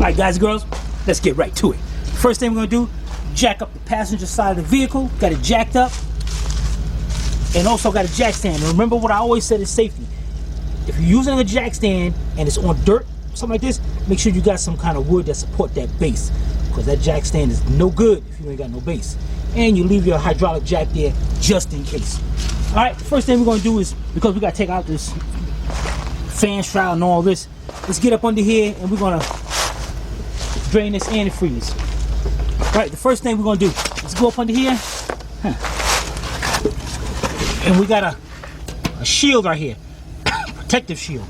Alright guys and girls, let's get right to it. First thing we're going to do, jack up the passenger side of the vehicle. Got it jacked up. And also got a jack stand. And remember what I always said is safety. If you're using a jack stand and it's on dirt, something like this, make sure you got some kind of wood that support that base. Because that jack stand is no good if you ain't got no base. And you leave your hydraulic jack there just in case. Alright, the first thing we're going to do is, because we got to take out this fan shroud and all this, let's get up under here and we're going to drain this antifreeze. Alright, the first thing we're going to do, let's go up under here. And we got a shield right here. Protective shield.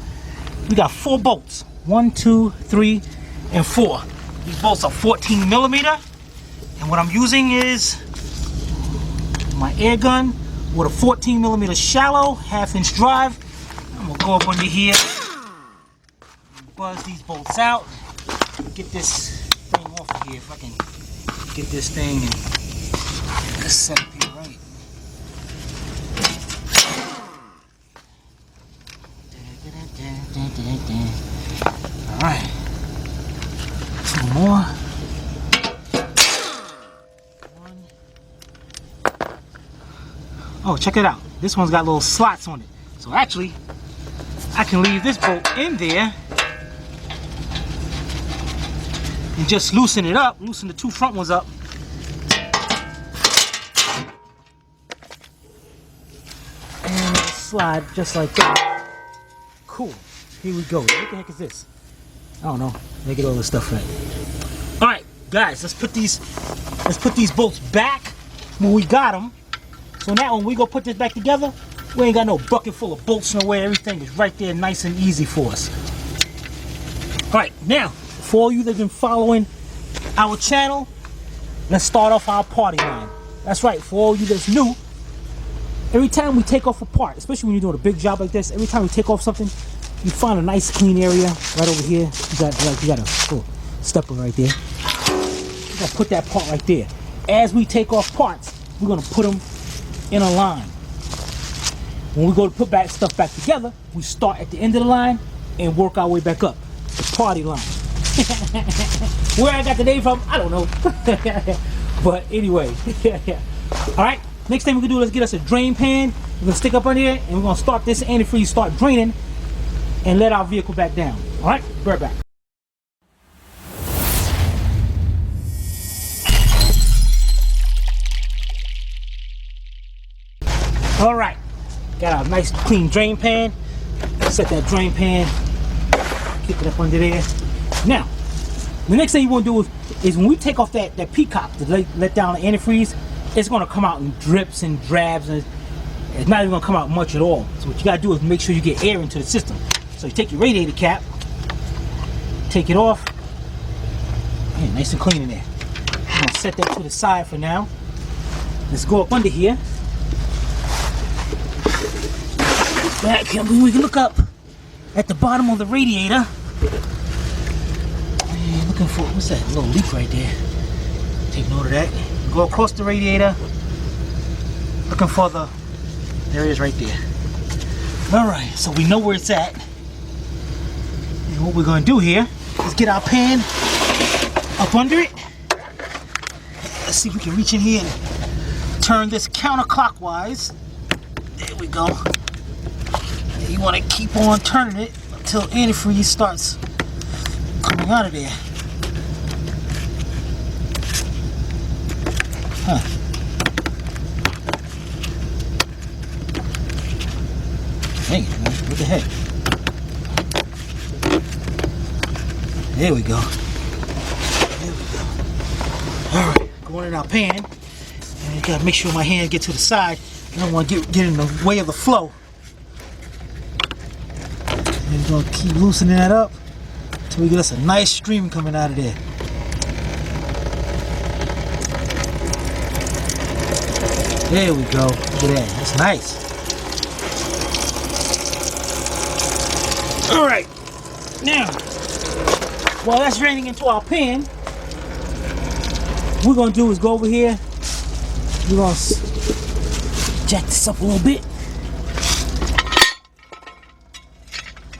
We got 4 bolts. 1, 2, 3, and 4. These bolts are 14 millimeter. And what I'm using is my air gun with a 14 millimeter shallow, 1/2-inch drive. I'm gonna go up under here, buzz these bolts out, get this thing off of here. If I can get this thing and set up here right. All right, 2 more. 1. Oh, check it out. This one's got little slots on it. So actually, I can leave this bolt in there and just loosen it up, loosen the 2 front ones up. And it'll slide just like that. Cool. Here we go. What the heck is this? I don't know. Let me get all this stuff right. Alright, guys, let's put these bolts back when we got them. So now when we go put this back together, we ain't got no bucket full of bolts nowhere. Everything is right there nice and easy for us. Alright, now, for all you that have been following our channel, let's start off our party line. That's right, for all you that's new, every time we take off a part, especially when you're doing a big job like this, every time we take off something, you find a nice clean area right over here. You got a little stepper right there. You gotta put that part right there. As we take off parts, we're gonna put them in a line. When we go to put stuff back together, we start at the end of the line and work our way back up. The party line. Where I got the name from, I don't know. But anyway. Alright, next thing we're gonna do, let's get us a drain pan. We're gonna stick up on here and we're gonna start this antifreeze, start draining, and let our vehicle back down. Alright, be right back. Alright, got our nice clean drain pan. Set that drain pan, kick it up under there. Now, the next thing you want to do is when we take off that peacock to let down the antifreeze, it's going to come out in drips and drabs, and it's not even going to come out much at all. So what you got to do is make sure you get air into the system. So you take your radiator cap, take it off, and nice and clean in there. I'm going to set that to the side for now. Let's go up under here. Back, we can look up at the bottom of the radiator. And looking for, what's that little leak right there? Take note of that. Go across the radiator, looking for there it is right there. Alright, so we know where it's at. And what we're going to do here is get our pan up under it. Let's see if we can reach in here and turn this counterclockwise. There we go. And you want to keep on turning it until antifreeze starts coming out of there. Hey, what the heck? There we go. There we go. Alright, going in our pan. And you gotta make sure my hand gets to the side. I don't want to get in the way of the flow. And we're gonna keep loosening that up until we get us a nice stream coming out of there. There we go. Look at that. That's nice. Alright. Now, while that's draining into our pan, what we're going to do is go over here. We're going to jack this up a little bit.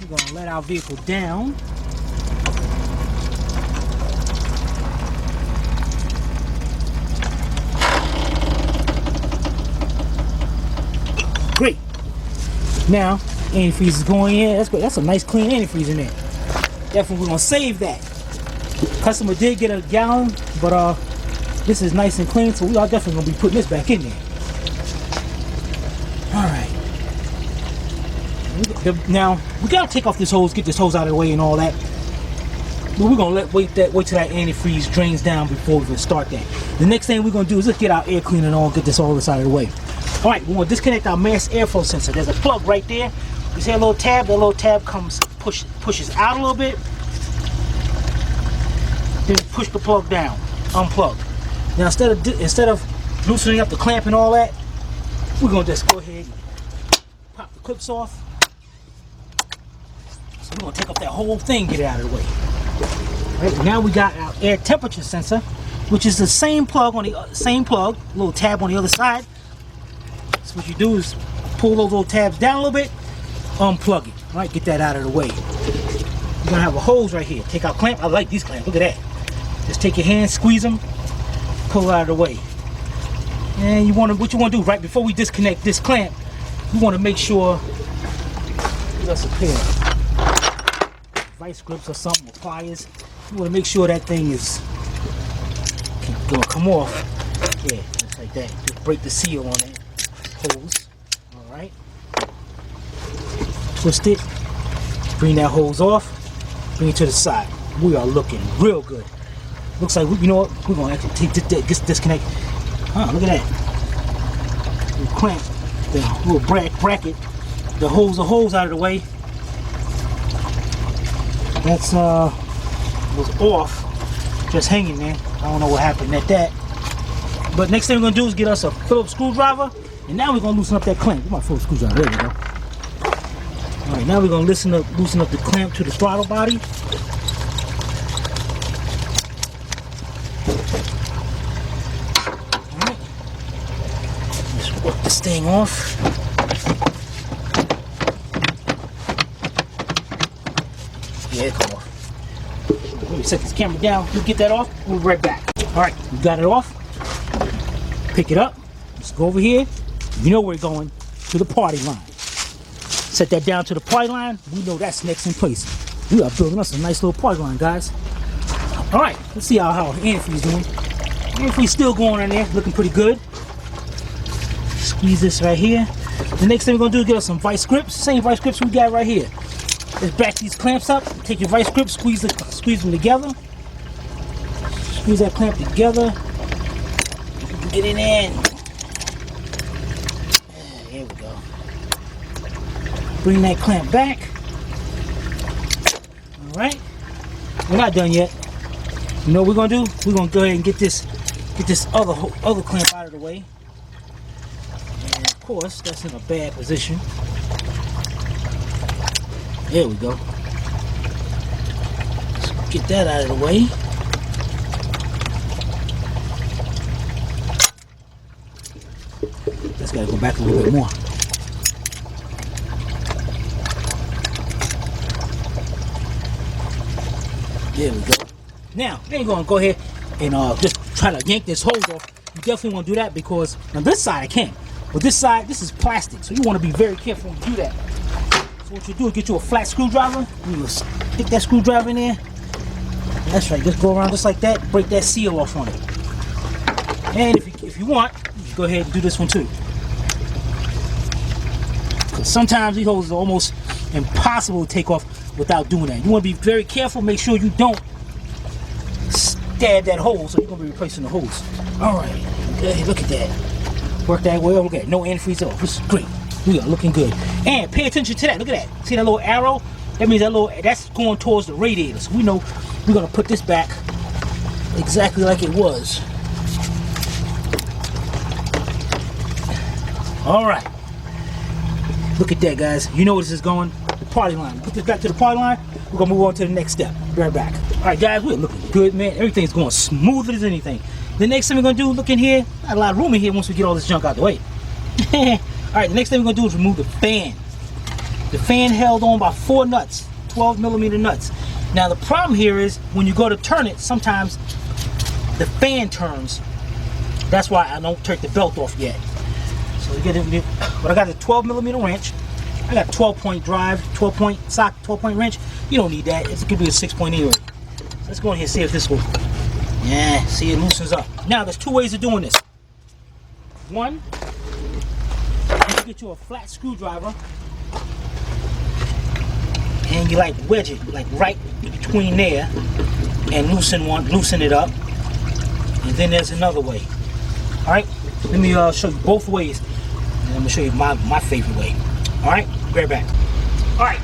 We're going to let our vehicle down. Now, antifreeze is going in. That's good. That's a nice clean antifreeze in there. Definitely we're gonna save that. Customer did get a gallon, but this is nice and clean, so we are definitely gonna be putting this back in there. All right. Now we gotta take off this hose, get this hose out of the way and all that. But we're gonna wait till that antifreeze drains down before we can start that. The next thing we're gonna do is just get our air cleaner on, get this all this out of the way. All right, we're gonna disconnect our mass airflow sensor. There's a plug right there. You see a little tab? That little tab pushes out a little bit. Then push the plug down, unplug. Now instead of loosening up the clamp and all that, we're gonna just go ahead and pop the clips off. So we're gonna take off that whole thing, get it out of the way. Right, now we got our air temperature sensor, which is the same plug on the little tab on the other side. So what you do is pull those little tabs down a little bit, unplug it. All right, get that out of the way. You're gonna have a hose right here. Take out clamp. I like these clamps. Look at that. Just take your hand, squeeze them, pull it out of the way. And what you want to do right before we disconnect this clamp, you want to make sure that's a pair of vice grips or something, or pliers. You want to make sure that thing is gonna come off. Yeah, just like that. Just break the seal on that hose. All right. Twist it. Bring that hose off. Bring it to the side. We are looking real good. Looks like you know what? We're gonna actually take this disconnect. Look at that. Little clamp, the little bracket, the hose out of the way. That's was off, just hanging there. I don't know what happened at that. But next thing we're gonna do is get us a Phillips screwdriver, and now we're gonna loosen up that clamp. Get my Phillips screwdriver. There we go. All right, now we're gonna loosen up the clamp to the throttle body. This thing off. Yeah, come off. Let me set this camera down. You get that off, we'll be right back. All right, we got it off. Pick it up. Let's go over here. You know we're going to the party line. Set that down to the party line. We know that's next in place. We are building us a nice little party line, guys. All right, let's see how antifreeze doing. Antifreeze still going in there, looking pretty good. Squeeze this right here. The next thing we're gonna do is get us some vice grips. Same vice grips we got right here. Let's back these clamps up. Take your vice grips, squeeze them together. Squeeze that clamp together. Get it in. There we go. Bring that clamp back. All right. We're not done yet. You know what we're gonna do? We're gonna go ahead and get this other clamp out of the way. Of course, that's in a bad position. There we go. Let's get that out of the way. Just gotta go back a little bit more. There we go. Now, then you're gonna go ahead and just try to yank this hose off. You definitely want to do that because on this side I can't. But this side, this is plastic, so you want to be very careful when you do that. So what you do is get you a flat screwdriver. You stick that screwdriver in there. That's right. Just go around just like that. Break that seal off on it. And if you want, you can go ahead and do this one too. Because sometimes these hoses are almost impossible to take off without doing that. You want to be very careful. Make sure you don't stab that hole, so you're going to be replacing the hose. All right. Okay, look at that. Work that way. Look at it. No antifreeze off. This is great. We are looking good. And pay attention to that. Look at that. See that little arrow? That means that's going towards the radiator. So we know we're going to put this back exactly like it was. All right. Look at that, guys. You know where this is going. The party line. Put this back to the party line. We're going to move on to the next step. Be right back. All right, guys. We're looking good, man. Everything's going smooth as anything. The next thing we're going to do, look in here. Got a lot of room in here once we get all this junk out the way. Alright, the next thing we're going to do is remove the fan. The fan held on by 4 nuts, 12mm nuts. Now the problem here is when you go to turn it, sometimes the fan turns. That's why I don't take the belt off yet. So we get it, but I got a 12mm wrench. I got 12-point drive, 12-point sock, 12-point wrench. You don't need that. It's gonna be a 6-point anyway. So let's go in here and see if this will. Yeah, see, it loosens up. Now there's two ways of doing this. One, you get you a flat screwdriver and you like wedge it like right between there and loosen it up. And then there's another way. All right, let me show you both ways, and I'm gonna show you my favorite way. All right, be right back. All right,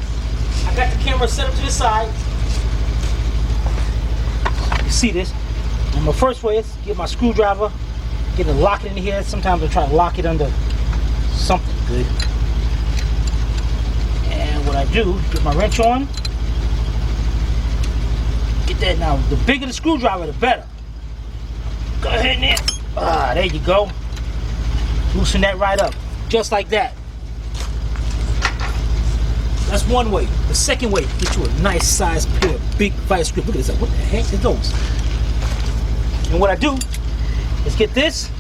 I got the camera set up to the side. You see this? And my first way is get my screwdriver, get it lock it in here. Sometimes I try to lock it under something good. And what I do, get my wrench on. Get that now. The bigger the screwdriver, the better. Go ahead and there you go. Loosen that right up, just like that. That's one way. The second way, get you a nice size pair of big vice grips. Look at this. What the heck is those? And what I do is get this,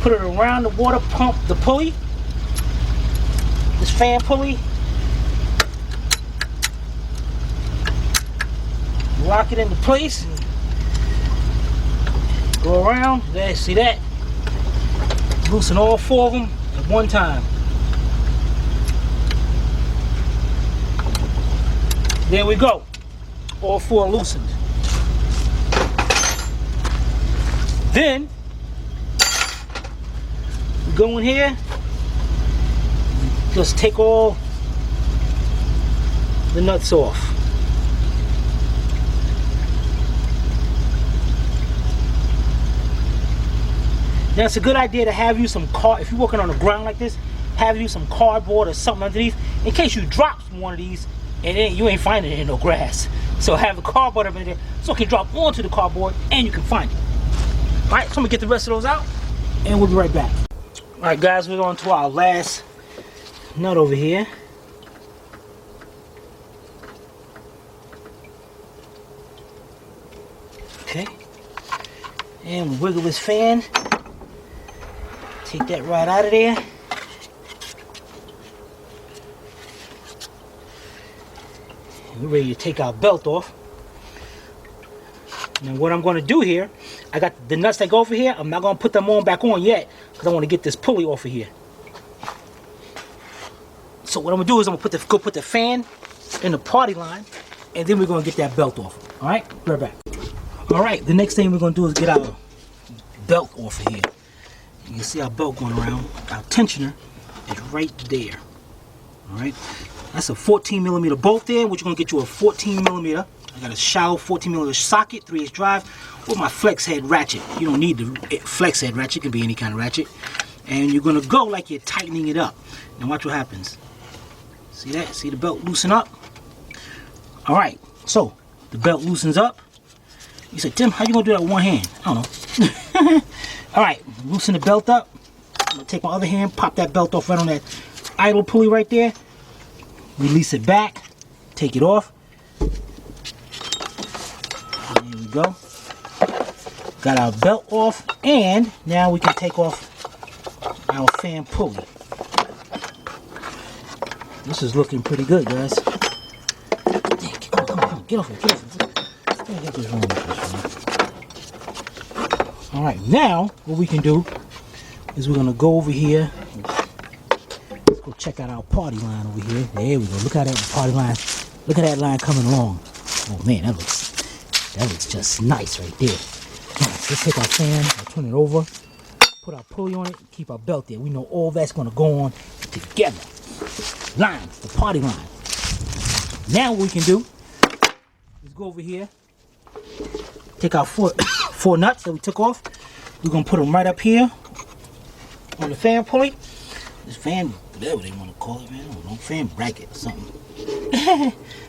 put it around the water pump, the pulley, this fan pulley, lock it into place, go around, there, see that? Loosen all four of them at one time. There we go, all four loosened. Then, we go in here, just take all the nuts off. Now it's a good idea to have you some if you're working on the ground like this, have you some cardboard or something underneath in case you drop one of these and you ain't finding it in no grass. So have a cardboard up in there so it can drop onto the cardboard and you can find it. Alright, so I'm gonna get the rest of those out and we'll be right back. Alright guys, we're on to our last nut over here. Okay. And we wiggle this fan. Take that right out of there. We're ready to take our belt off. Now what I'm going to do here, I got the nuts that go over here. I'm not going to put them back on yet because I want to get this pulley off of here. So what I'm going to do is I'm going to go put the fan in the party line, and then we're going to get that belt off. All right, be right back. All right, the next thing we're going to do is get our belt off of here. You can see our belt going around. Our tensioner is right there. All right, that's a 14mm bolt there, which is going to get you a 14mm. I got a shallow 14mm socket, 3/8 drive, with my flex head ratchet. You don't need the flex head ratchet, it can be any kind of ratchet. And you're gonna go like you're tightening it up. Now watch what happens. See that? See the belt loosen up? Alright, so the belt loosens up. You said, Tim, how you gonna do that with one hand? I don't know. Alright, loosen the belt up. I'm gonna take my other hand, pop that belt off right on that idle pulley right there. Release it back, take it off. There we go. Got our belt off, and now we can take off our fan pulley. This is looking pretty good, guys. Come on, get off it, get off it. Alright, now what we can do is we're gonna go over here. Let's go check out our party line over here. There we go. Look at that party line. Look at that line coming along. Oh man, that looks just nice right there. Right, let's take our fan, turn it over, put our pulley on it, keep our belt there. We know all that's gonna go on together. Line, the party line. Now what we can do is go over here, take our four nuts that we took off. We're gonna put them right up here on the fan pulley. This fan, whatever they want to call it, man. I don't know, fan bracket or something.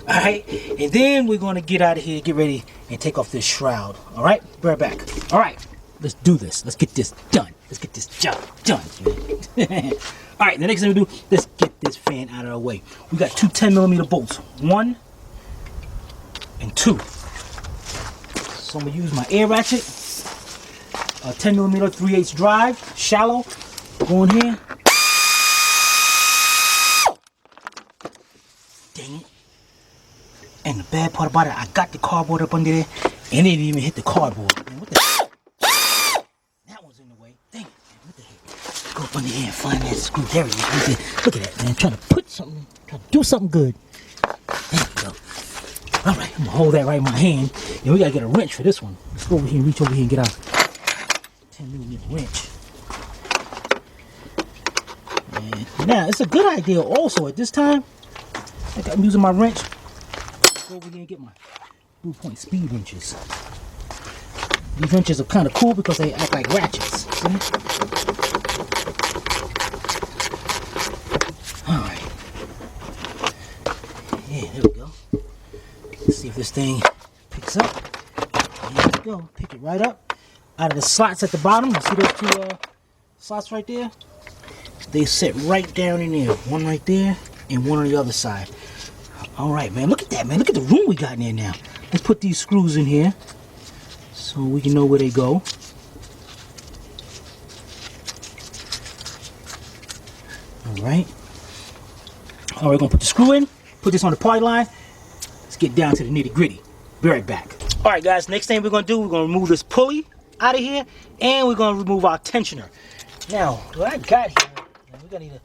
Alright, and then we're going to get out of here, get ready, and take off this shroud. Alright, be right back. Alright, let's do this. Let's get this done. Let's get this job done. Alright, the next thing we do, let's get this fan out of our way. We got two 10mm bolts. 1 and 2. So I'm going to use my air ratchet. A 10mm 3/8 drive, shallow. Go in here. Dang it. And the bad part about it, I got the cardboard up under there, and it didn't even hit the cardboard. Man, what the heck? That one's in the way. Dang it, man, what the heck? Go up under here and find that screw. There it is, right there. Look at that, man. Trying to put something, trying to do something good. There we go. All right, I'm gonna hold that right in my hand. And we gotta get a wrench for this one. Let's go over here and reach over here and get our 10mm wrench. And now, it's a good idea also at this time. Like I'm using my wrench. Go over here and get my Blue Point speed wrenches. These wrenches are kind of cool because they act like ratchets. See? Alright. Yeah, there we go. Let's see if this thing picks up. There we go. Pick it right up. Out of the slots at the bottom. You see those two slots right there? They sit right down in there. One right there and one on the other side. Alright, man. Look at that, man. Look at the room we got in there now. Let's put these screws in here so we can know where they go. Alright. Alright, we're going to put the screw in. Put this on the party line. Let's get down to the nitty gritty. Be right back. Alright, guys. Next thing we're going to do, we're going to remove this pulley out of here. And we're going to remove our tensioner. Now, what I got here, we're going to need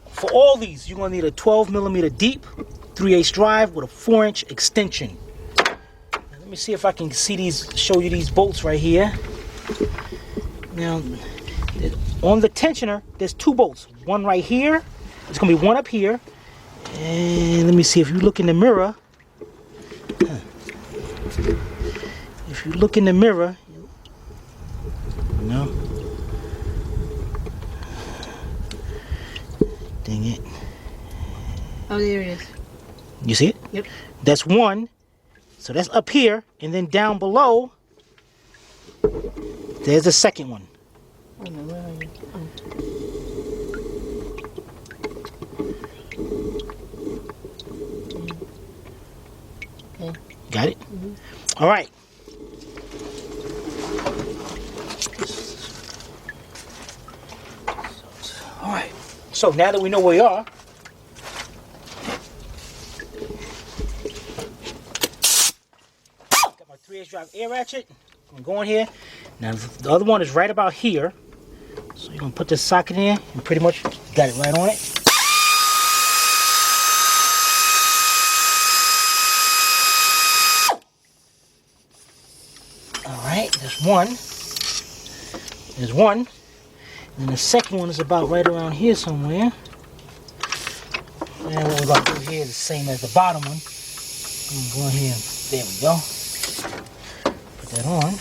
for all these, you're going to need a 12mm deep 3/8 drive with a 4-inch extension. Now, let me see if I can show you these bolts right here. Now, on the tensioner, there's 2 bolts. One right here. There's going to be one up here. And let me see if you look in the mirror. If you look in the mirror, no. Dang it. Oh, there it is. You see it? Yep. That's one. So that's up here. And then down below, there's the second one. Oh, no, where are you? Oh. Okay. Got it? Mm-hmm. All right. All right. So now that we know where we are, got my 3/8 drive air ratchet. I'm going to go in here. Now the other one is right about here. So you're going to put this socket in and pretty much got it right on it. All right, there's one. There's one. And the second one is about right around here somewhere. And what we're about to do here is the same as the bottom one. I'm going here. There we go. Put that on.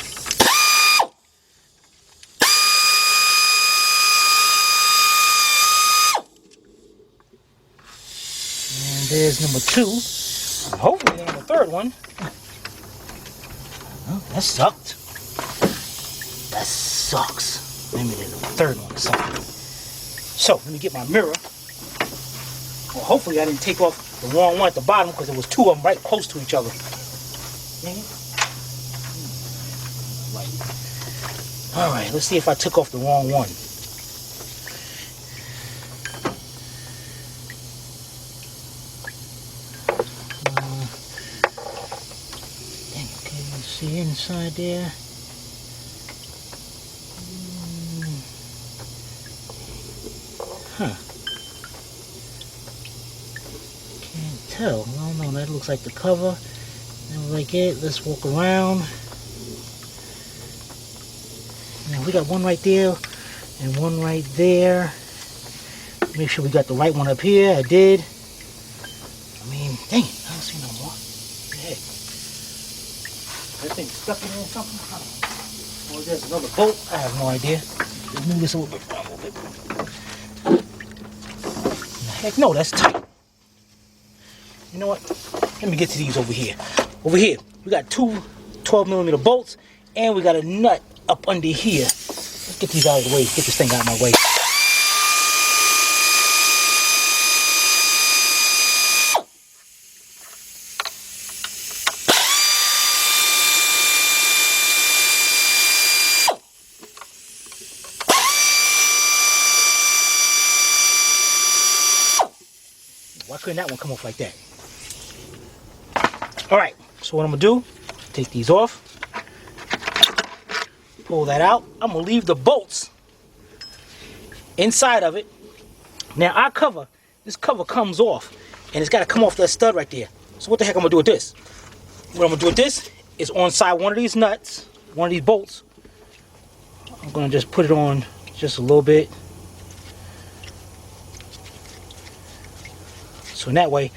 And there's number 2. And hopefully there's a third one. Oh, that sucked. That sucks. Maybe there's a third one or something. So, let me get my mirror. Well, hopefully I didn't take off the wrong one at the bottom because there was 2 of them right close to each other. Right. Alright, let's see if I took off the wrong one. Okay, you see inside there. Huh. Can't tell. I don't know. That looks like the cover. That looks like it. Let's walk around. Now we got one right there and one right there. Make sure we got the right one up here. I did. I mean, dang it. I don't see no more. What the heck? That thing stuck in there or something? Or there's another bolt? I have no idea. Let's move this a little bit around a little bit. Heck no, that's tight. You know what? Let me get to these over here. Over here, we got 2 12mm bolts, and we got a nut up under here. Let's get these out of the way. Get this thing out of my way. Why couldn't that one come off like that? All right, so what I'm gonna do, take these off, pull that out. I'm gonna leave the bolts inside of it. Now our cover, this cover comes off, and it's gotta come off that stud right there. So what the heck I'm gonna do with this? What I'm gonna do with this is on side one of these nuts, one of these bolts, I'm gonna just put it on just a little bit. So in that way,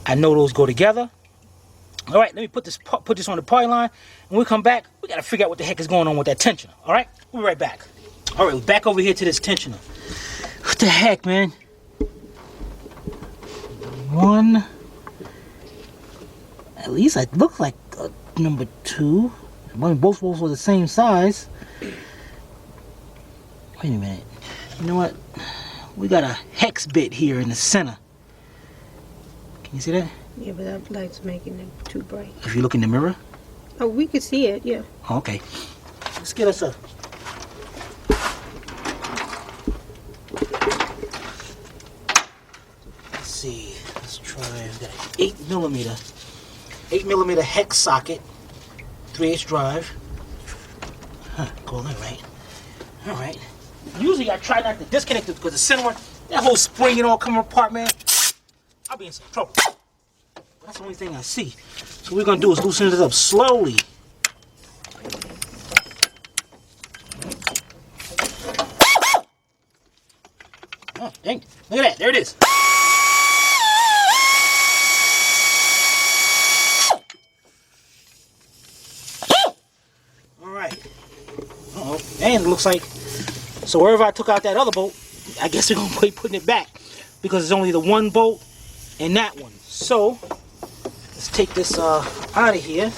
I know those go together. All right, let me put this on the poly line. And when we come back, we gotta figure out what the heck is going on with that tensioner. All right, we'll be right back. All right, we're back over here to this tensioner. What the heck, man? One, at least it looked like number 2. Both bolts were the same size. Wait a minute. You know what? We got a hex bit here in the center. Can you see that? Yeah, but that light's making it too bright. If you look in the mirror. Oh, we could see it, yeah. Okay. Let's get us a... Let's see. Let's try... We got an 8mm hex socket. 3/8 drive. Huh, going that right. Alright. Usually I try not to disconnect it because the center one, that whole spring and all coming apart, man. I'll be in some trouble. That's the only thing I see. So what we're gonna do is loosen this up slowly. Oh, dang. Look at that. There it is. Alright. Uh-oh. And it looks like, so wherever I took out that other bolt, I guess they're gonna keep putting it back because it's only the one bolt and that one. So let's take this out of here.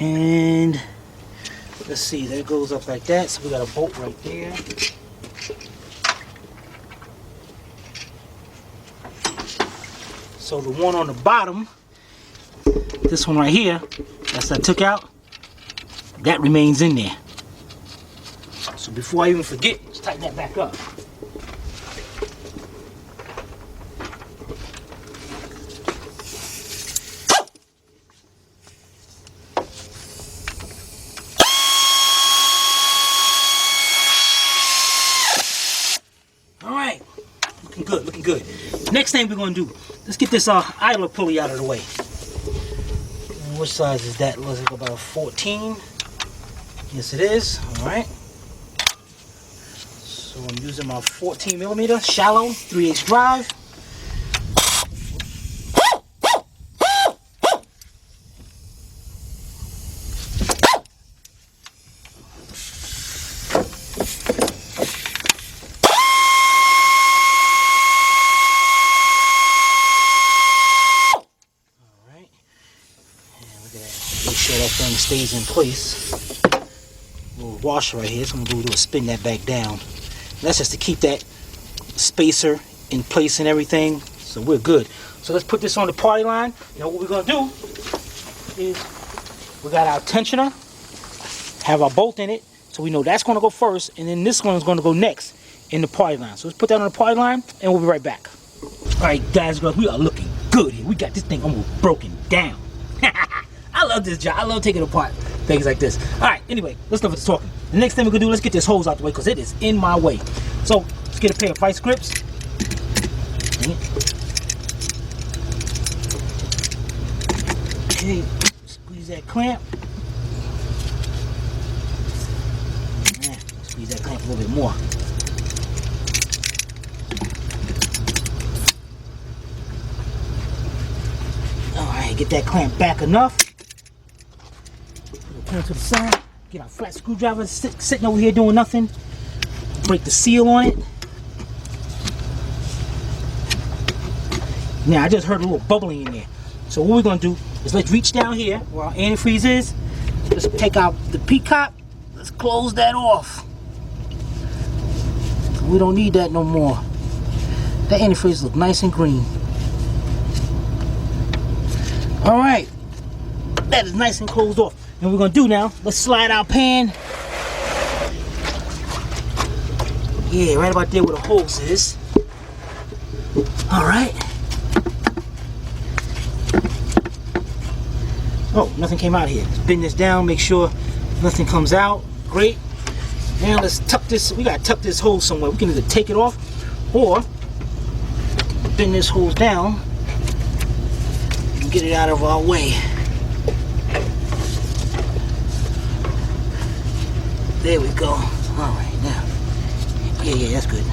And let's see, that goes up like that. So we got a bolt right there. So the one on the bottom, this one right here, that I took out, that remains in there. So before I even forget, let's tighten that back up. All right, looking good, looking good. Next thing we're gonna do, let's get this idler pulley out of the way. What size is that? Looks like about 14. Yes, it is. All right. So I'm using my 14mm shallow 3/8 drive. Make sure that thing stays in place. Little washer right here, so I'm gonna do is spin that back down. And that's just to keep that spacer in place and everything, so we're good. So let's put this on the party line. Now what we're gonna do is we got our tensioner, have our bolt in it, so we know that's gonna go first, and then this one is gonna go next in the party line. So let's put that on the party line, and we'll be right back. All right, guys, girls, we are looking good here. We got this thing almost broken down. I love this job. I love taking apart things like this. All right, anyway, let's stop with the talking. The next thing we're gonna do, let's get this hose out the way because it is in my way. So let's get a pair of vice grips. Okay, squeeze that clamp. Squeeze that clamp a little bit more. All right, get that clamp back enough. Put it to the side. Get our flat screwdriver sitting over here doing nothing. Break the seal on it. Now I just heard a little bubbling in there. So what we're gonna do is let's reach down here where our antifreeze is. Let's take out the peacock. Let's close that off. We don't need that no more. That antifreeze looks nice and green. All right, that is nice and closed off. And what we're gonna do now, let's slide our pan Yeah, right about there where the hose is. All right. Oh, nothing came out here. Let's bend this down, make sure nothing comes out. Great. Now let's tuck this. We gotta tuck this hose somewhere. We can either take it off or bend this hose down and get it out of our way. There we go. All right, now. Yeah, that's good.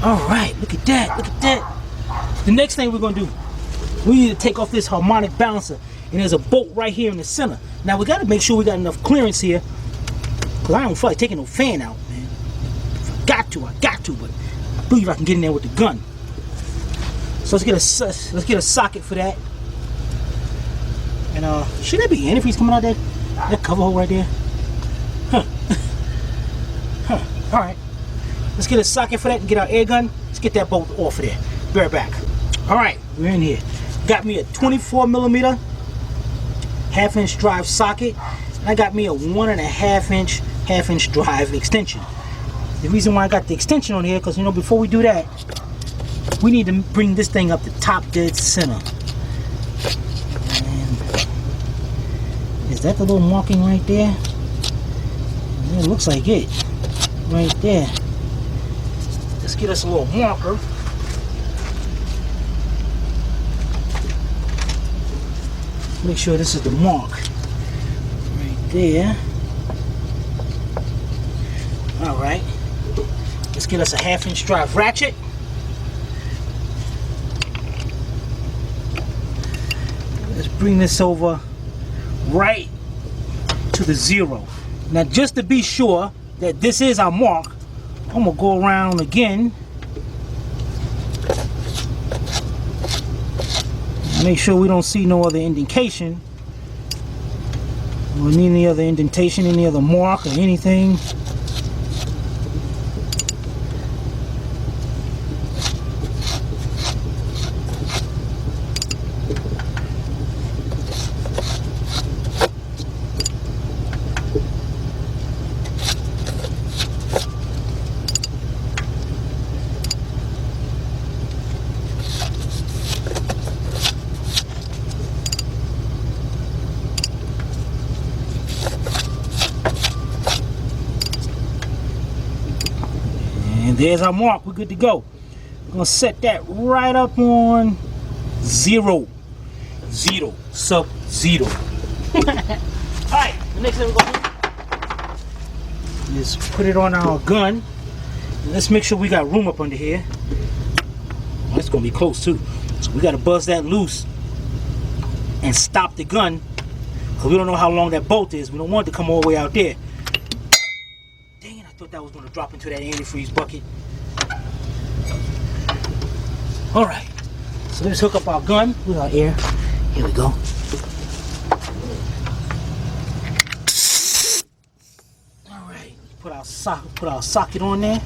All right, look at that. Look at that. The next thing we're gonna do, we need to take off this harmonic balancer. And there's a bolt right here in the center. Now we gotta make sure we got enough clearance here, because I don't feel like taking no fan out, man. If I got to, but I believe I can get in there with the gun. So let's get a socket for that. And should there be antifreeze coming out there? That cover hole right there? Huh. Alright. Let's get a socket for that and get our air gun. Let's get that bolt off of there. Be right back. Alright, we're in here. Got me a 24mm half-inch drive socket. And I got me a 1.5-inch half-inch drive extension. The reason why I got the extension on here, because you know, before we do that, we need to bring this thing up the top dead center. And is that the little marking right there? It looks like it. Right there. Let's get us a little marker. Make sure this is the mark. Right there. Alright. Let's get us a 1/2-inch drive ratchet. Let's bring this over right to the 0. Now, just to be sure that this is our mark, I'm gonna go around again. Make sure we don't see no other indication, or any other indentation, any other mark or anything. And there's our mark. We're good to go. We're gonna set that right up on 0. 0. Sub 0. Alright, the next thing we're gonna do is put it on our gun. And let's make sure we got room up under here. Oh, it's gonna be close too. So we gotta buzz that loose and stop the gun, because we don't know how long that bolt is. We don't want it to come all the way out there. I thought that was going to drop into that antifreeze bucket. Alright, so let's hook up our gun with our air. Here we go. Alright, put our socket on there.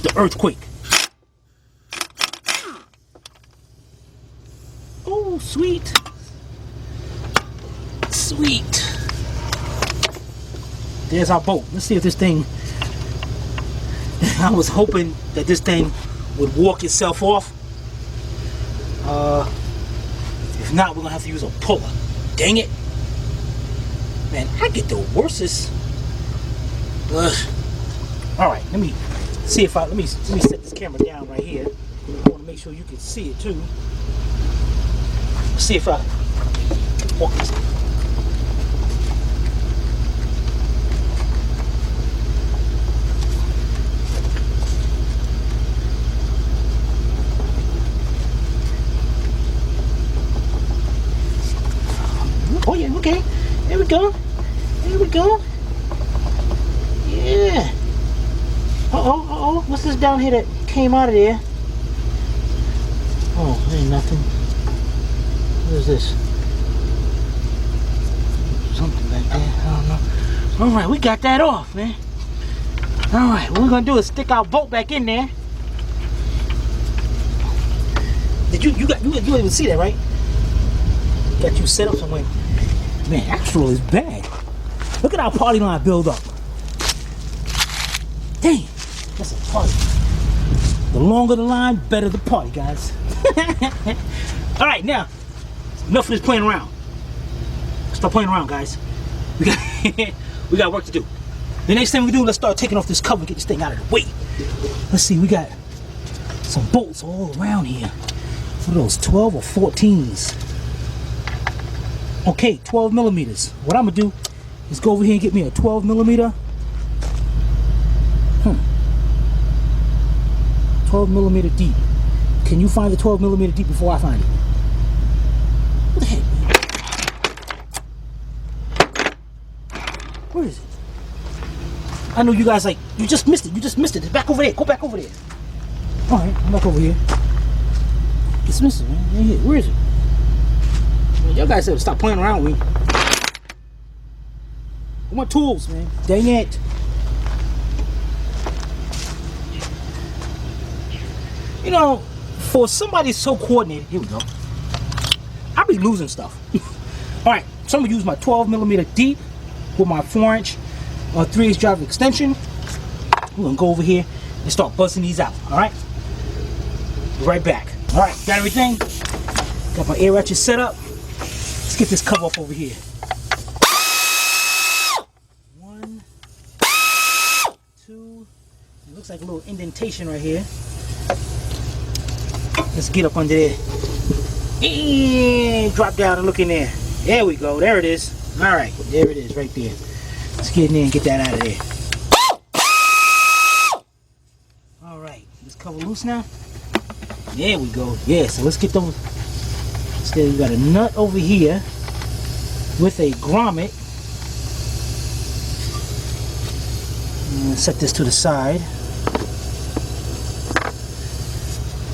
The earthquake. Oh, sweet. Sweet. There's our bolt. Let's see if this thing, I was hoping that this thing would walk itself off. If not, we're gonna have to use a puller. Dang it. Man, I get the worstest. Alright, let me see if let me set this camera down right here. I want to make sure you can see it too. Let's see if I walk this. Oh yeah, okay. There we go. There we go. Yeah. Uh-oh. What's this down here that came out of there? Oh, ain't nothing. What is this? Something back there. I don't know. Alright, we got that off, man. Alright, what we're gonna do is stick our bolt back in there. Did you even see that, right? Got you set up somewhere. Man, Astral is bad. Look at our party line build up. Damn, that's a party. The longer the line, better the party, guys. All right, now, enough of this playing around. Stop playing around, guys. We got work to do. The next thing we do, let's start taking off this cover and get this thing out of the way. Let's see, we got some bolts all around here. What are those, 12 or 14s? Okay, 12 millimeters. What I'm gonna do is go over here and get me a 12 millimeter. 12 millimeter deep. Can you find the 12 millimeter deep before I find it? What the heck? Where is it? I know you guys like, you just missed it. You just missed it. It's back over there. Go back over there. All right, I'm back over here. It's missing, man. Right here. Where is it? Y'all guys said stop playing around with me. I want tools, man. Dang it. You know, for somebody so coordinated, here we go. I'll be losing stuff. All right, so I'm gonna use my 12 millimeter deep with my 4-inch 3/8 drive extension. We're gonna go over here and start busting these out. All right, be right back. All right, got everything. Got my air ratchet set up. Let's get this cover up over here. 1, 2. It looks like a little indentation right here. Let's get up under there. And drop down and look in there. There we go. There it is. All right, there it is right there. Let's get in there and get that out of there. All right, this cover loose now. There we go. Yeah, so let's get those. So we got a nut over here with a grommet. Set this to the side.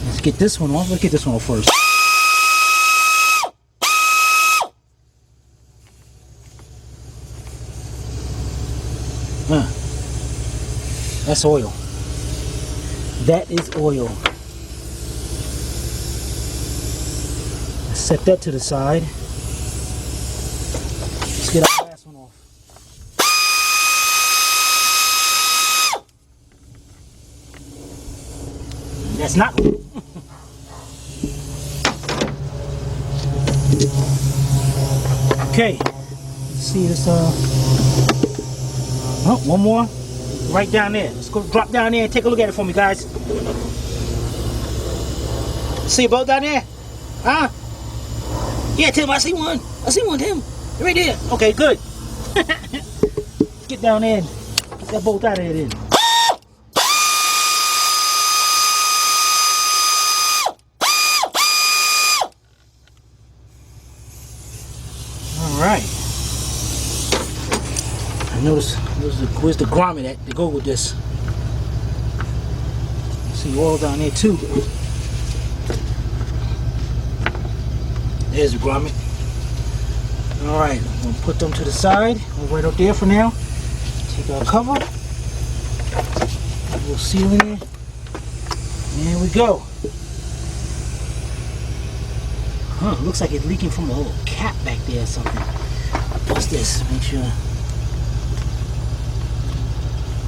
Let's get this one off. Let's get this one off first. That's oil. That is oil. Let's set that to the side. Let's get our last one off. That's not oil. Okay. Let's see this. Oh, one more. Right down there. Let's go drop down there and take a look at it for me, guys. See a boat down there? Huh? Yeah, Tim, I see one. I see one, Tim. Right there. Okay, good. Get down there and get that boat out of there then. Alright. I notice where's the grommet at to go with this. See oil down there too. There's the grommet. Alright, I'm gonna put them to the side. Right up there for now. Take our cover. A little seal in there. There we go. Huh, looks like it's leaking from a little cap back there or something. What's this? Make sure.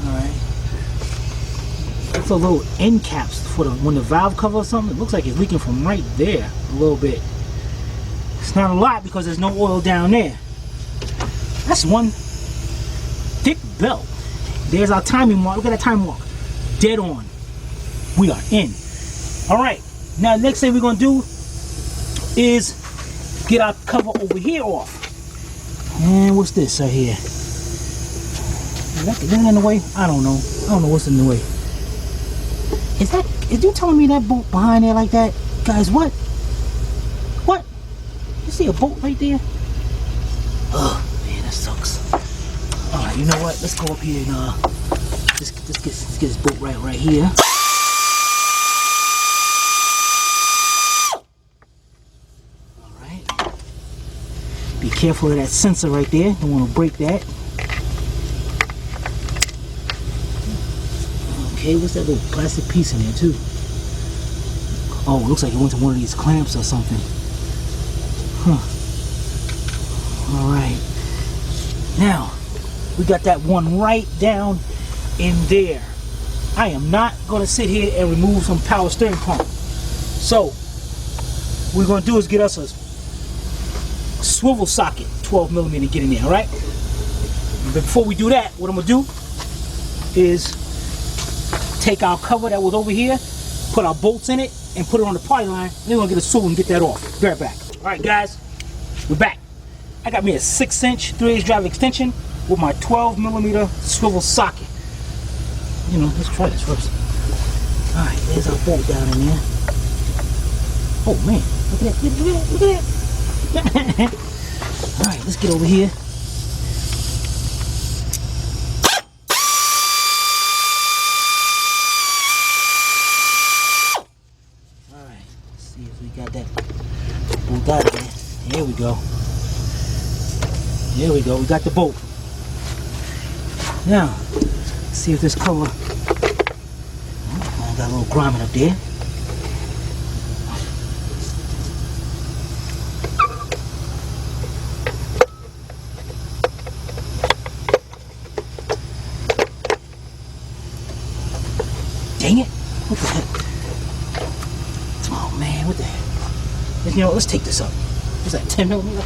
Alright. It's a little end caps for when the valve cover or something. It looks like it's leaking from right there a little bit. It's not a lot because there's no oil down there. That's one thick belt. There's our timing mark. Look at that time mark. Dead on. We are in. Alright. Now the next thing we're going to do is get our cover over here off. And what's this right here? Is that in the way? I don't know. I don't know what's in the way. Is you telling me that boat behind there like that? Guys, what? What? You see a boat right there? Oh, man, that sucks. Alright, you know what? Let's go up here and let's get this boat right here. Be careful of that sensor right there. Don't want to break that. Okay, what's that little plastic piece in there too? Oh, it looks like it went to one of these clamps or something. Huh. Alright. Now, We got that one right down in there. I am not going to sit here and remove some power steering pump. So what we're going to do is get us a swivel socket, 12 millimeter, get in there, all right? But before we do that, what I'm going to do is take our cover that was over here, put our bolts in it, and put it on the party line. Then we're going to get a swivel and get that off. Be right back. All right, guys, we're back. I got me a 6-inch 3/8 drive extension with my 12 millimeter swivel socket. You know, let's try this first. All right, there's our bolt down in there. Oh man, look at that, look at that. All right, let's get over here. All right, let's see if we got that bolt out of there. Here we go. There we go, we got the bolt. Now, let's see if this cover, got a little grommet up there. Dang it, what the heck? Oh man, what the heck? You know, let's take this up. What's that, 10 millimeter?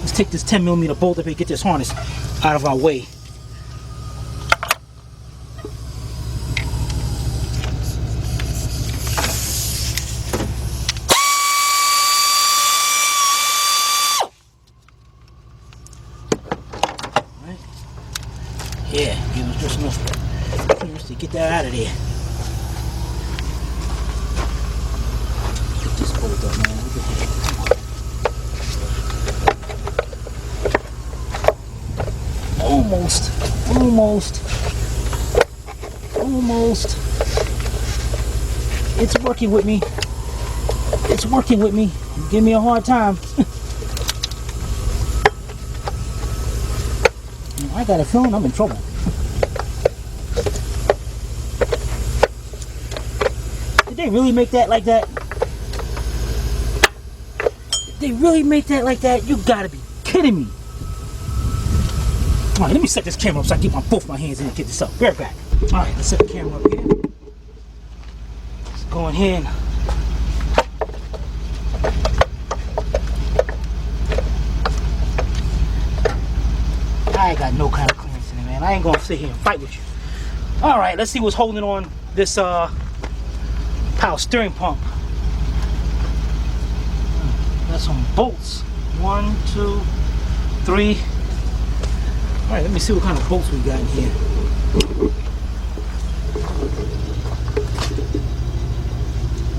Let's take this 10 millimeter bolt up and get this harness out of our way. Alright. Yeah, give us just enough clearance to get that out of there. Get this bolt up, man. What the heck? Almost. It's working with me. It's working with me. Give me a hard time. I got a feeling I'm in trouble. Did they really make that like that? Did they really make that like that? You gotta be kidding me. Alright, let me set this camera up so I can get both my hands in and get this up. Be right back. Alright, let's set the camera up here. Let's go in here. I ain't got no kind of clearance in it, man. I ain't gonna sit here and fight with you. Alright, let's see what's holding on this power steering pump. Got some bolts. 1, 2, 3. Alright, let me see what kind of bolts we got in here.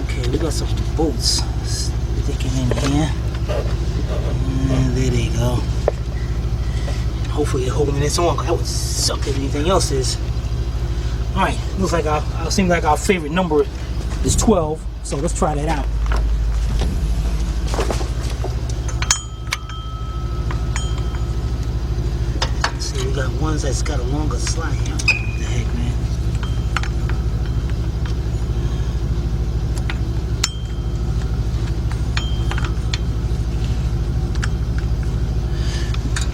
Okay, we got some bolts sticking in here. And there they go. Hopefully they're holding this on, because that would suck if anything else is. Alright, looks like seems like our favorite number is 12, so let's try that out. We got ones that's got a longer slide here. What the heck, man?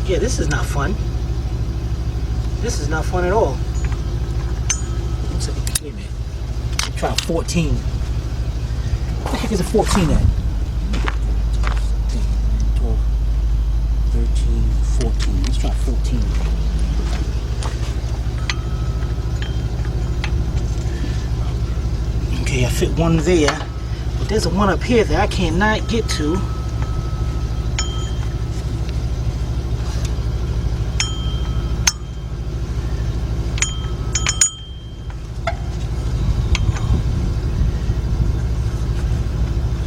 Yeah, this is not fun. This is not fun at all. Looks like a key, man. Try 14. What the heck is a 14 at? 12, 13, 14. Let's try 14. Okay, I fit one there, but there's a one up here that I cannot get to.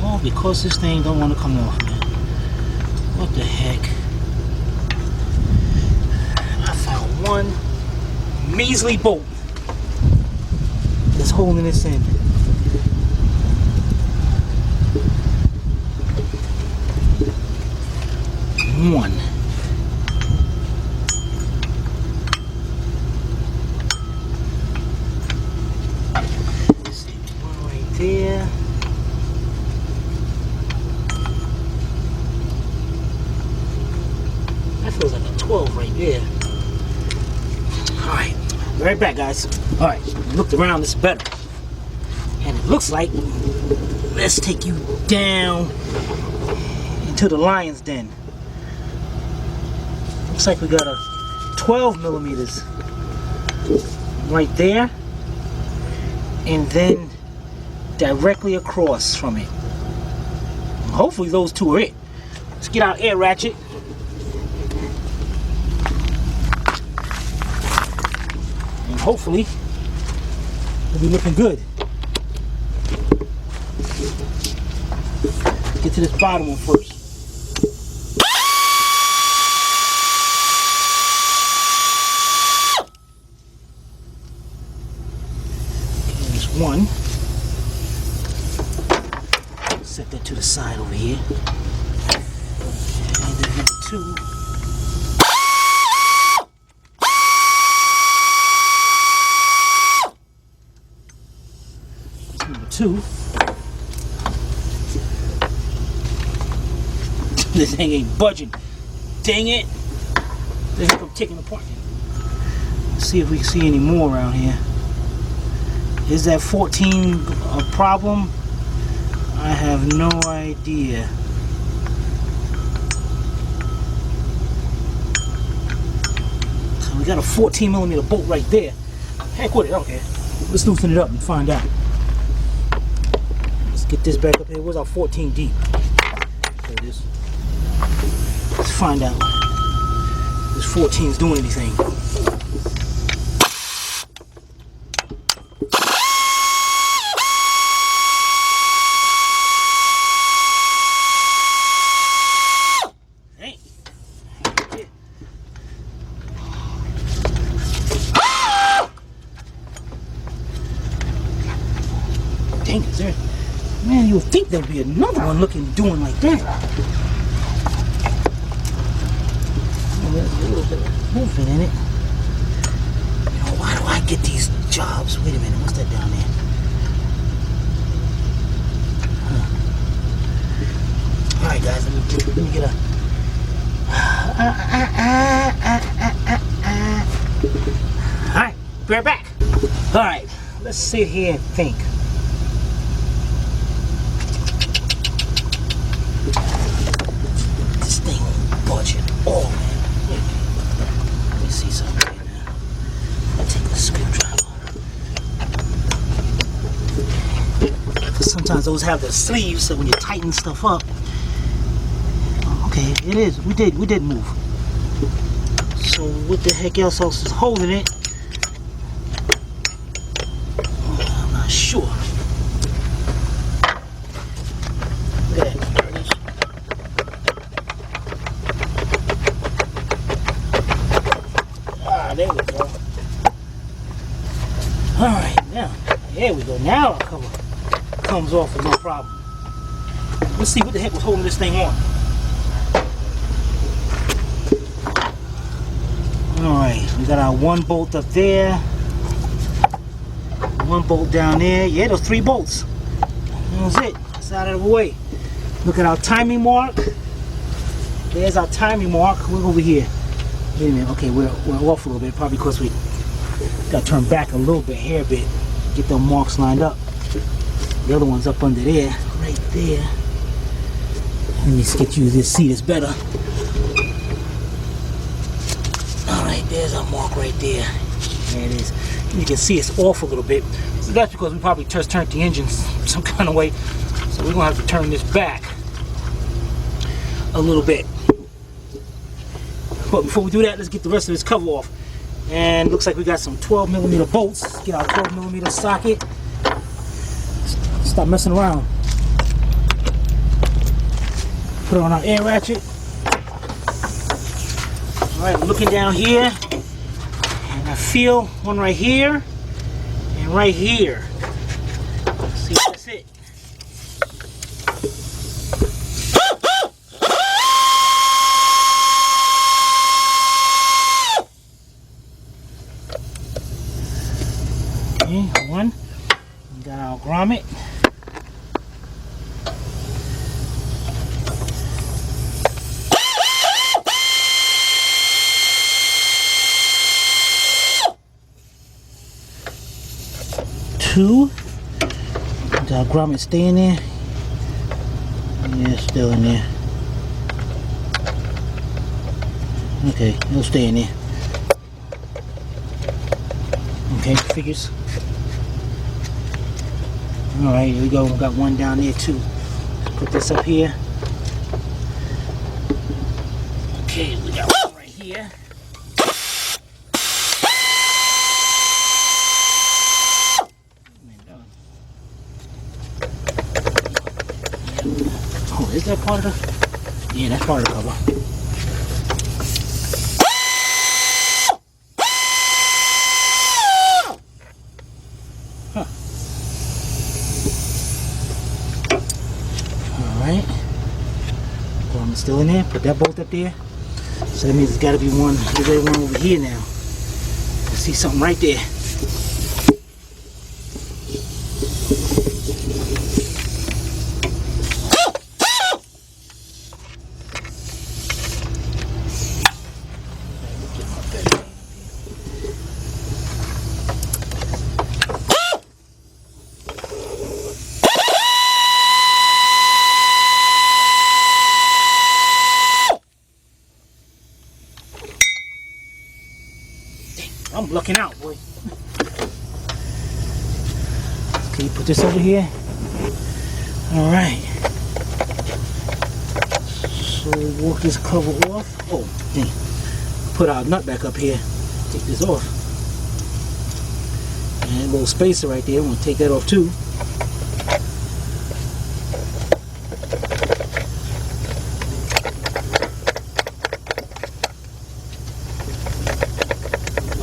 All because this thing don't want to come off, man. What the heck? I found one measly bolt that's holding this in. One. Let's see, one right there. 12 right there. Alright, be right back, guys. Alright, looked around, it's better. And it looks like, let's take you down into the lion's den. Looks like we got a 12 millimeters right there, and then directly across from it. Hopefully those two are it. Let's get our air ratchet. And hopefully we'll be looking good. Get to this bottom one first. Okay, there's one. Set that to the side over here. And then number two. That's number two. This thing ain't budging. Dang it. This is I'm taking apart. Let's see if we can see any more around here. Is that 14 a problem? I have no idea. So we got a 14 millimeter bolt right there. Heck with it, okay. Let's loosen it up and find out. Let's get this back up here. Where's our 14 deep? There it is. Let's find out if this 14 is doing anything. Dang, is there? Man, you would think there'd be another one doing like that. There's a little bit of movement in it. You know, why do I get these jobs? Wait a minute, what's that down there? Huh. Alright guys, let me get a Alright, be right back. Alright, let's sit here and think. This thing budget. Oh man. Let me see something right now. I'll take the screwdriver. Sometimes those have the sleeves, so when you tighten stuff up. Okay, it is. We did move. So what the heck else is holding it? I'm not sure. Look at that. There we go. Alright, now, there we go. Now our cover comes off with no problem. Let's see what the heck was holding this thing on. Alright, we got our one bolt up there. One bolt down there. Yeah, those 3 bolts. That was it. It's out of the way. Look at our timing mark. There's our timing mark. We're over here. Wait a minute, okay, we're off a little bit, probably because we got to turn back a little bit, hair bit, get them marks lined up. The other one's up under there, right there. Let me just get you this seat, it's better. Alright, there's our mark right there. There it is. You can see it's off a little bit. So that's because we probably just turned the engine some kind of way. So we're going to have to turn this back a little bit. But before we do that, let's get the rest of this cover off. And looks like we got some 12 millimeter bolts. Let's get our 12 millimeter socket. Stop messing around. Put it on our air ratchet. Alright, looking down here. And I feel one right here and right here. Let's see if that's it. Okay, one. We got our grommet. 2. The grommet stay in there? Yeah, it's still in there. Okay, it'll stay in there. Okay, figures. Alright, here we go. We got one down there too. Let's put this up here. Okay, we got one right here. Oh, is that part of the? Yeah, that's part of the cover. Huh. Alright. Well, still in there. Put that bolt up there. So that means it's got to be one. There's one over here now. I see something right there. I'm looking out, boy. Okay, put this over here. Alright. So walk this cover off. Oh, dang. Put our nut back up here. Take this off. And a little spacer right there. I'm going to take that off too.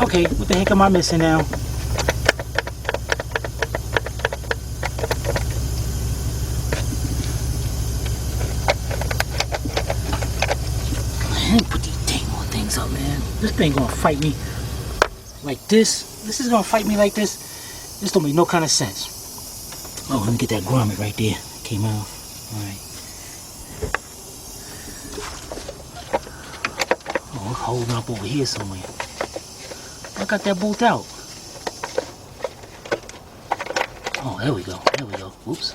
Okay, what the heck am I missing now? Man, put these dang old things up, man. This thing gonna fight me like this. This is gonna fight me like this. This don't make no kind of sense. Oh, let me get that grommet right there. Came out. Alright. Oh, it's holding up over here somewhere. I got that bolt out. Oh, there we go. There we go. Oops.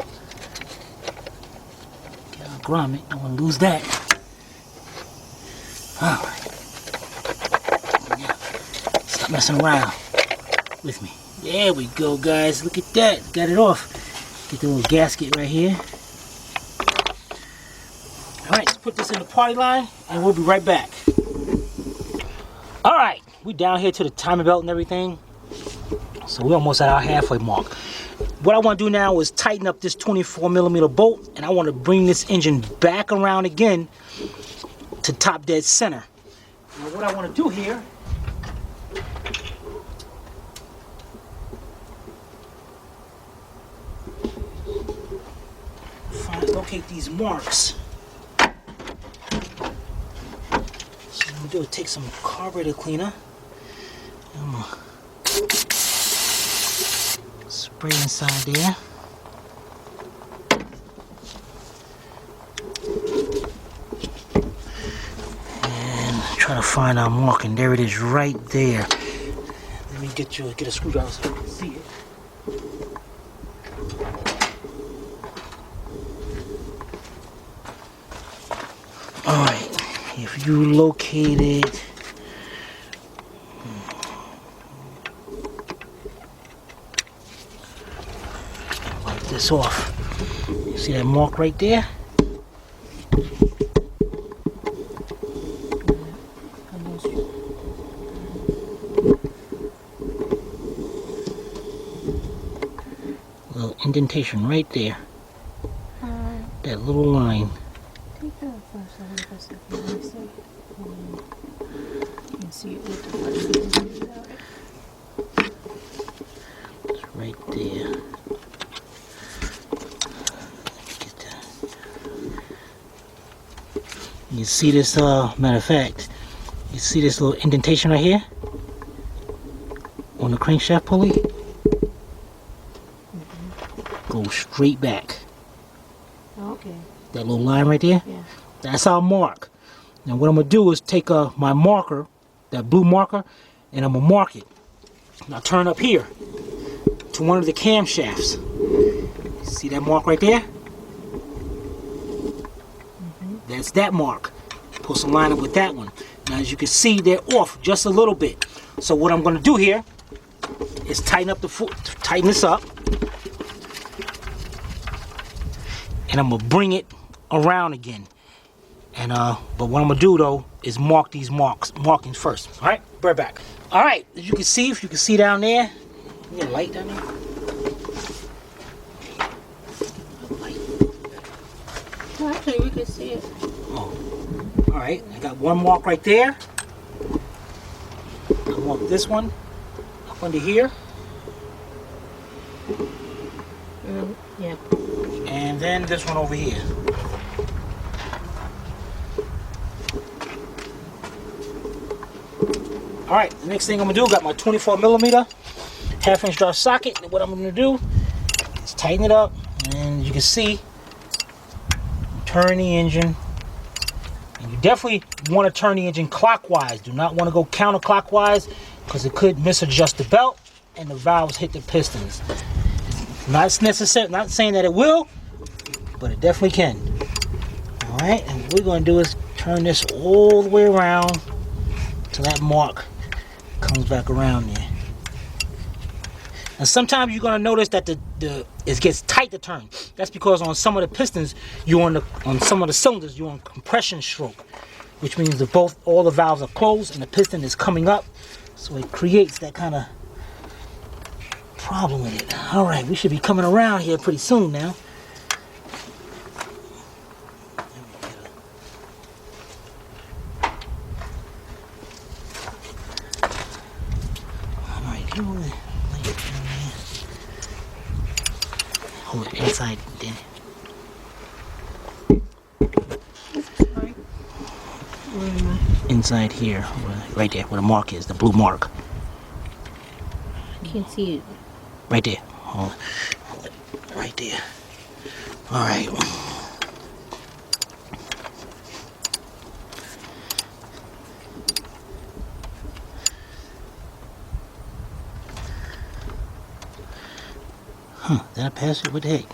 Get our grommet. Don't want to lose that. Alright. Yeah. Stop messing around with me. There we go, guys. Look at that. Got it off. Get the little gasket right here. Alright, let's put this in the party line and we'll be right back. Alright. We down here to the timing belt and everything. So we're almost at our halfway mark. What I want to do now is tighten up this 24mm bolt, and I want to bring this engine back around again to top dead center. Now what I want to do here, locate these marks. So what I'm going to do is take some carburetor cleaner. I'm gonna spray inside there. And try to find our mark, and there it is right there. Let me get a screwdriver so you can see it. Alright, if you locate it, this off. You see that mark right there? Little indentation right there. That little line. Take that off first. I you can see it with the It's right there. You see this, matter of fact, you see this little indentation right here on the crankshaft pulley? Go straight back. Okay. That little line right there? Yeah. That's our mark. Now what I'm going to do is take my marker, that blue marker, and I'm going to mark it. Now turn up here. to one of the camshafts. See that mark right there? That's that mark. Supposed to line up with that one. Now as you can see, they're off just a little bit. So what I'm going to do here is tighten this up, and I'm gonna bring it around again. And but what I'm gonna do though is mark these markings first. All right, be right back. All right, as you can see, if you can see down there, you get a light down there. Well, actually, we can see it. Oh, all right. I got one mark right there. I mark this one up under here. Yeah. And then this one over here. All right, the next thing I'm gonna do, got my 24mm half-inch drive socket. And what I'm gonna do is tighten it up, and you can see, turn the engine. And you definitely want to turn the engine clockwise. Do not want to go counterclockwise, because it could misadjust the belt and the valves hit the pistons. Not necessary, not saying that it will, but it definitely can. All right, and what we're going to do is turn this all the way around till that mark comes back around there. And sometimes you're going to notice that it gets tight to turn. That's because on some of the pistons, on some of the cylinders, you're on compression stroke, which means that all the valves are closed and the piston is coming up, so it creates that kind of problem with it. All right, we should be coming around here pretty soon now. All right, get over there. Hold it inside then. Sorry. Where am I? Inside here, right there, where the mark is, the blue mark. I can't see it. Right there. Hold it. Right there. All right. Huh, did I pass it? What the heck?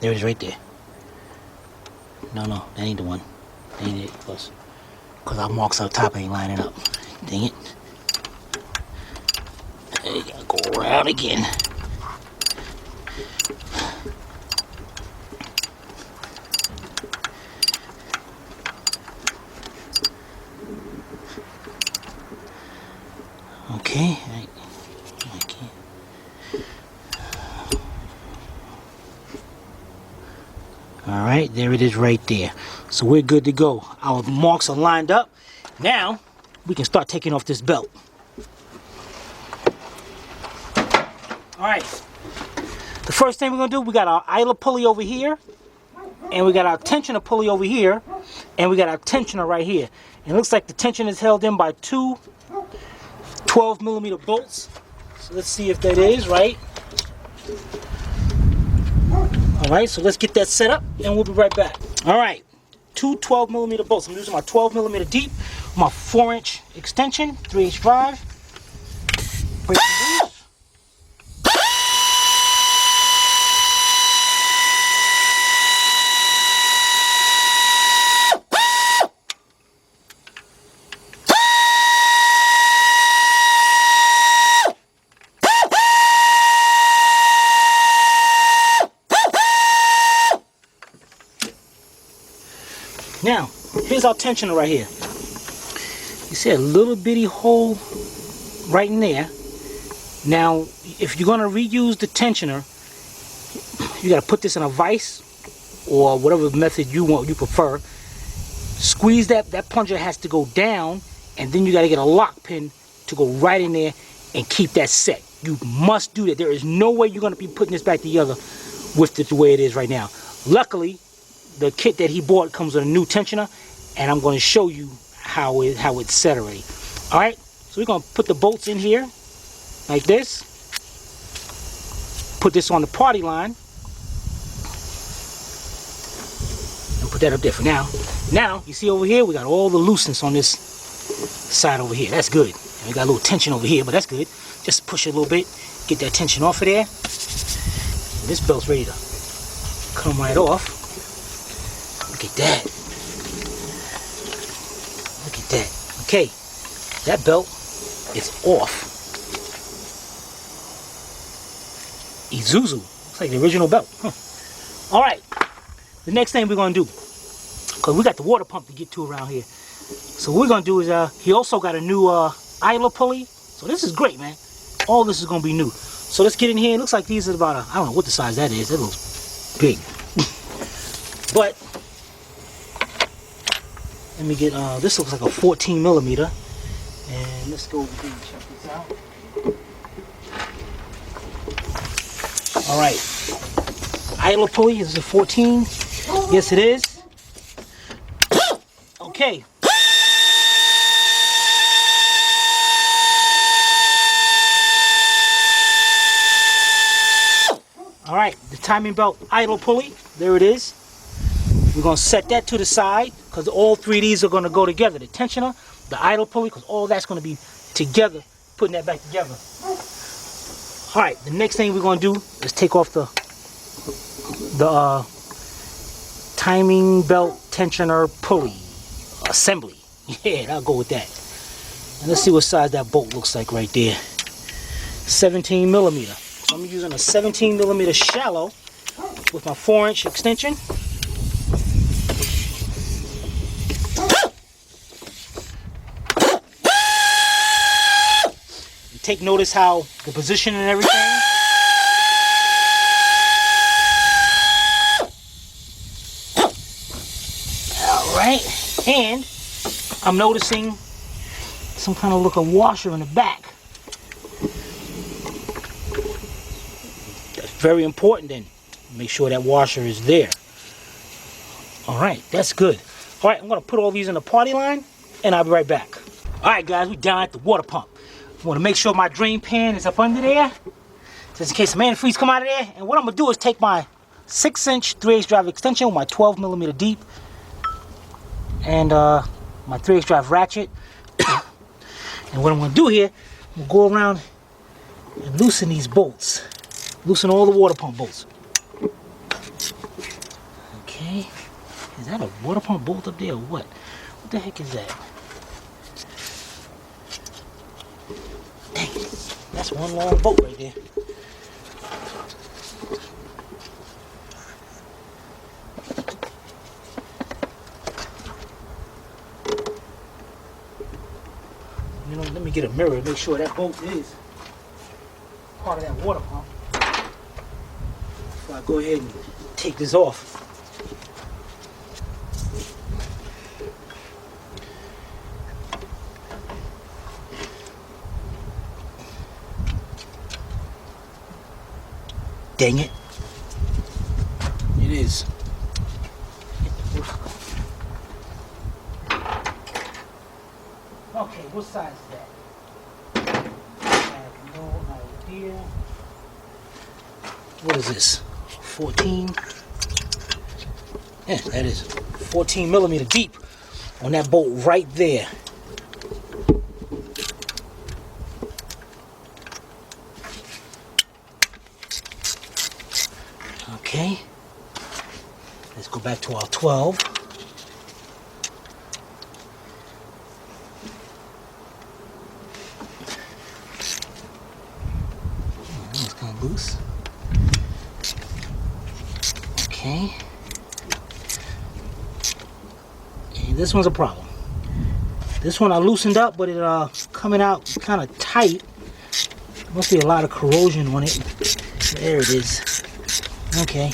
There it is right there. No, that ain't the one. That ain't it. Because our marks up top ain't lining up. Dang it. You gotta go around again. Okay. I can't. All right, there it is right there. So we're good to go. Our marks are lined up. Now we can start taking off this belt. All right. The first thing we're gonna do, we got our idler pulley over here, and we got our tensioner pulley over here, and we got our tensioner right here. And it looks like the tension is held in by two 12mm bolts. So let's see if that is right. All right, so let's get that set up and we'll be right back. All right, two 12mm bolts. I'm using my 12mm deep, my 4-inch extension, 3/8 drive. Break it loose. Now, here's our tensioner right here. You see a little bitty hole right in there. Now, if you're going to reuse the tensioner, you got to put this in a vise or whatever method you prefer. Squeeze that plunger has to go down, and then you got to get a lock pin to go right in there and keep that set. You must do that. There is no way you're going to be putting this back together with it the way it is right now. Luckily, the kit that he bought comes with a new tensioner, and I'm going to show you how it's set already. All right, so we're going to put the bolts in here like this. Put this on the party line, and put that up there for now. Now you see over here we got all the looseness on this side over here. That's good. We got a little tension over here, but that's good. Just push it a little bit, get that tension off of there. And this belt's ready to come right off. Look at that. Look at that. Okay, that belt is off. ISUZU. Looks like the original belt. Huh. Alright, the next thing we're going to do, because we got the water pump to get to around here. So what we're going to do is, he also got a new idler pulley. So this is great, man. All this is going to be new. So let's get in here. It looks like these are about I don't know what the size that is. That looks big. But, let me get, this looks like a 14 millimeter. And let's go over here and check this out. Alright. Idler pulley, is it 14? Yes, it is. Okay. Alright, the timing belt idle pulley, there it is. We're going to set that to the side because all three of these are going to go together. The tensioner, the idle pulley, because all that's going to be together, putting that back together. Alright, the next thing we're going to do is take off the timing belt tensioner pulley assembly. Yeah, I'll go with that. And let's see what size that bolt looks like right there. 17 millimeter. So I'm using a 17 millimeter shallow with my 4-inch extension. And take notice how the position and everything. Alright, and I'm noticing some kind of look of washer in the back. That's very important then. Make sure that washer is there. Alright, that's good. Alright, I'm going to put all these in the party line and I'll be right back. Alright guys, we're down at the water pump. I want to make sure my drain pan is up under there, just in case some antifreeze come out of there. And what I'm going to do is take my 6-inch 3/8 drive extension with my 12 millimeter deep and my 3/8 drive ratchet. And what I'm going to do here, I'm going to go around and loosen these bolts. Loosen all the water pump bolts. Okay. Is that a water pump bolt up there or what? What the heck is that? Dang, that's one long bolt right there. You know, let me get a mirror to make sure that bolt is part of that water pump. So I go ahead and take this off. Dang it. It is. Okay, what size is that? I have no idea. What is this? 14? Yeah, that is 14 millimeter deep on that bolt right there. Okay, let's go back to our 12. That's kind of loose. Okay. And this one's a problem. This one I loosened up, but it coming out kind of tight. Must be a lot of corrosion on it. There it is. Okay,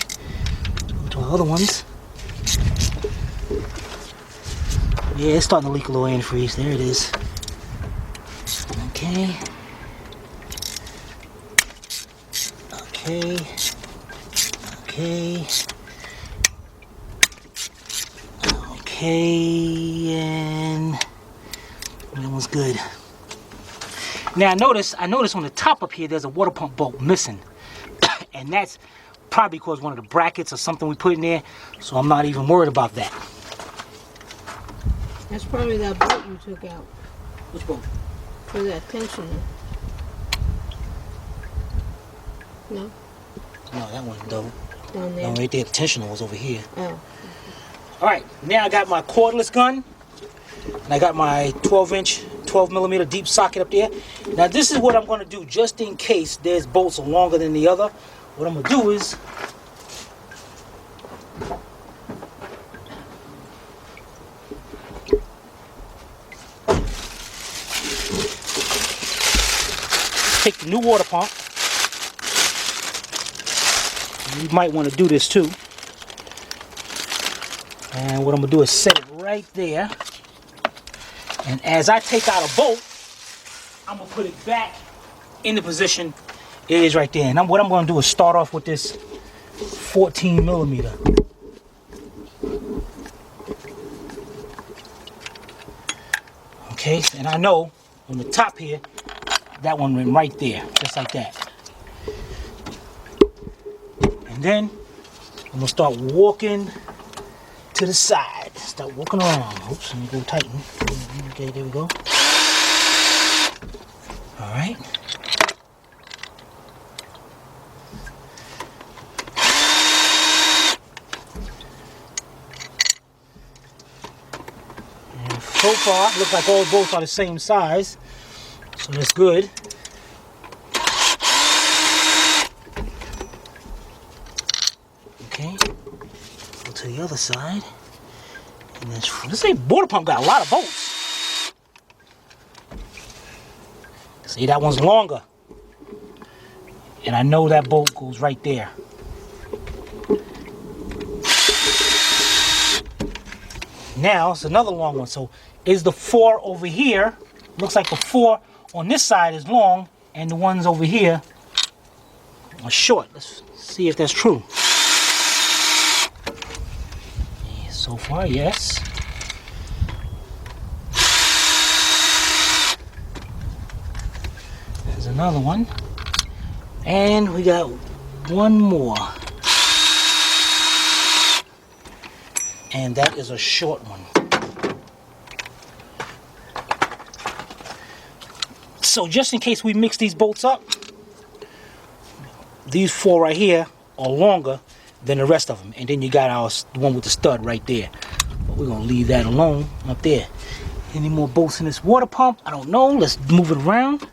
go to our other ones. Yeah, it's starting to leak a little antifreeze. There it is. Okay. Okay. Okay. Okay, and that one's good. Now I notice on the top up here there's a water pump bolt missing. And that's probably because one of the brackets or something we put in there, so I'm not even worried about that. That's probably that bolt you took out. Which bolt? Was that tensioner? No? No, that one double. Down there? No, right there. The tensioner was over here. Oh. Alright, now I got my cordless gun. And I got my 12 millimeter deep socket up there. Now this is what I'm going to do just in case there's bolts longer than the other. What I'm going to do is take the new water pump. You might want to do this too. And what I'm going to do is set it right there. And as I take out a bolt, I'm going to put it back in the position it is right there. And what I'm going to do is start off with this 14 millimeter. Okay, and I know on the top here, that one went right there, just like that. And then I'm going to start walking to the side. Start walking around. Oops, let me go tighten. Okay, there we go. All right. And so far, it looks like all bolts are the same size, so that's good. Okay, go to the other side. And this water pump got a lot of bolts. See, that one's longer. And I know that bolt goes right there. Now, it's another long one. So, is the 4 over here, looks like the 4 on this side is long, and the ones over here are short. Let's see if that's true. So far, yes. There's another one. And we got one more. And that is a short one. So just in case we mix these bolts up, these 4 right here are longer than the rest of them. And then you got the one with the stud right there. But we're going to leave that alone up there. Any more bolts in this water pump? I don't know. Let's move it around.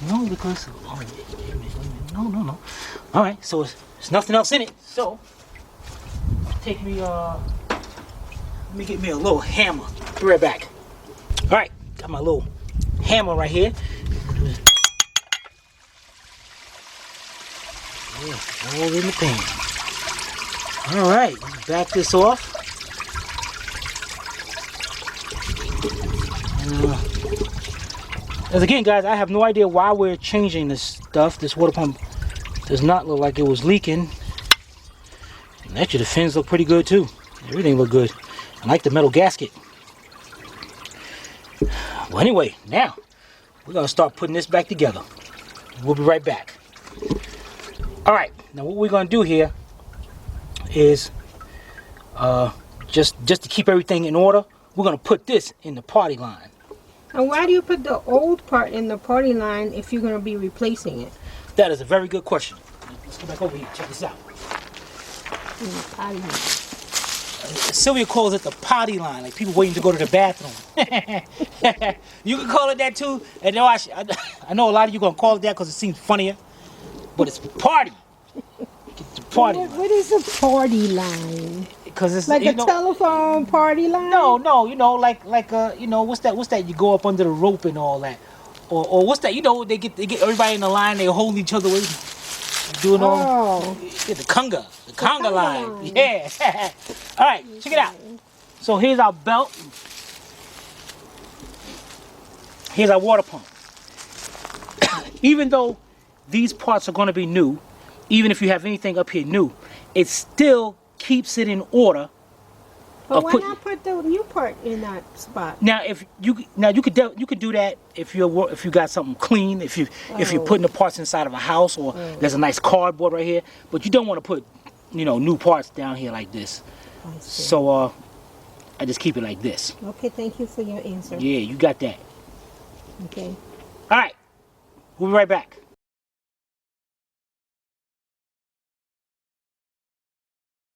No, because... No. Alright, so there's nothing else in it. So, take me... let me get me a little hammer. Be right back. Alright, got my little hammer right here. All in the pan. Alright, back this off. As again, guys, I have no idea why we're changing this stuff. This water pump does not look like it was leaking. And actually, the fins look pretty good too. Everything look good. I like the metal gasket. Well, anyway, now we're gonna start putting this back together. We'll be right back. All right, now what we're gonna do here is just to keep everything in order, we're gonna put this in the party line. And why do you put the old part in the party line if you're gonna be replacing it? That is a very good question. Let's go back over here. Check this out. In the potty line. Sylvia calls it the potty line, like people waiting to go to the bathroom. You can call it that too. And I know a lot of you gonna call it that because it seems funnier, but it's party. It's the party. What is a party line? Because it's like a telephone party line. No, you know, like what's that? You go up under the rope and all that, or what's that? You know, they get everybody in the line. They hold each other with doing all the conga line. Yeah. All right, check it out. So here's our belt. Here's our water pump. Even though these parts are going to be new, even if you have anything up here new, it still keeps it in order. But why not put the new part in that spot? Now, you could do that if you got something clean, if you're putting the parts inside of a house, or there's a nice cardboard right here. But you don't want to put new parts down here like this. So I just keep it like this. Okay, thank you for your answer. Yeah, you got that. Okay. All right, we'll be right back.